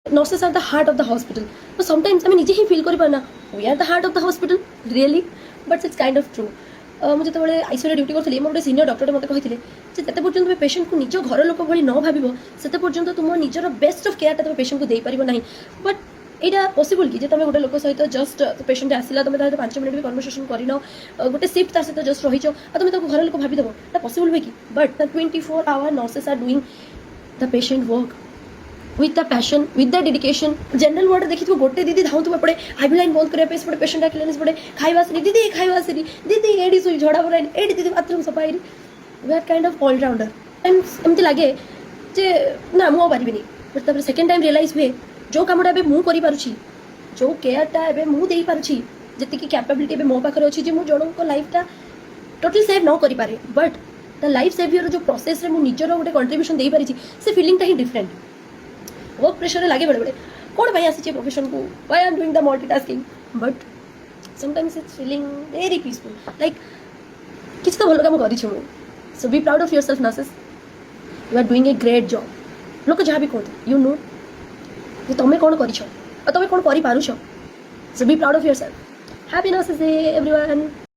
nurses are the heart of the hospital. But sometimes I mean ନିଜେ ହିଁ feel କରିପାରୁନା we are the heart of the hospital really, but it's kind of true. ମୁଁ ଯେତେବେଳେ ଆଇସିୟୁରେ duty କରୁଥିଲି ମୋର ଗୋଟେ senior ଡକ୍ଟରଟେ ମୋତେ କହିଥିଲେ ଯେ ଯେତେ ପର୍ଯ୍ୟନ୍ତ ତୁମେ ପେସେଣ୍ଟକୁ ନିଜ ଘର ଲୋକ ଭଳି ନ ଭାବିବ ସେତେ ପର୍ଯ୍ୟନ୍ତ ତୁମ ନିଜର ବେଷ୍ଟ ଅଫ୍ କେୟାରଟା ତୁମେ ପେସେଣ୍ଟକୁ ଦେଇପାରିବ ନାହିଁ. ବଟ୍ ଏଇଟା ପସିବୁଲ୍ କି ଯେ ତୁମେ ଗୋଟେ ଲୋକ ସହିତ ଜଷ୍ଟ ପେସେଣ୍ଟ ଆସିଲା ତୁମେ ତା ସହିତ 5 ମିନିଟ୍ ବି କନଭରସେସନ୍ କରିନ ଗୋଟେ ସିଫ୍ଟ ତା ସହିତ ଜଷ୍ଟ ରହିଛ ଆଉ ତୁମେ ତାକୁ ଘର ଲୋକ ଭାବିଦେବ ଏଇଟା ପସିବୁଲ୍ ହୁଏ କି? But the 24 hour nurses are doing the patient work with the passion, with the dedication. General ward देखी गोटे दीदी धाऊँ पड़े आईवी लाइन बंद करने पे पेशेंट डाकिले पड़े खाଇବା आसरी दीदी खाଇବା आसरी दीदी एडी सुई झड़ा बराई एडी दीदी बाथरूम सफाई we are kind of allrounder. एमती लगे जे ना मु पारिबिनी बट तापर सेकंड टाइम रियलाइज हुए जो कामटा एबे मु करि पारुछि जो केयरटा एबे मु देई पारुछि जति की कैपेबिलिटी एबे मो पाखरे अछि जे मु जणो को लाइफटा टोटली सेव न करि पारे बट द लाइफ सेवियर जो प्रोसेस रे मु निजरो गोटे कंट्रीब्यूशन देई पारिछि से फीलिंगटा ही डिफरेंट. वर्क प्रेशर लगे बड़े बड़े कौन भाई आसी प्रोफेशन को why I am doing the multitasking but sometimes it's feeling very peaceful like किसी तो भल काम करी so be proud of yourself nurses you are doing a great job लोक जहाँ भी कहते यू नो कि तुम कौन कर तुम कौन कर so be proud of yourself. Happy nurses day everyone.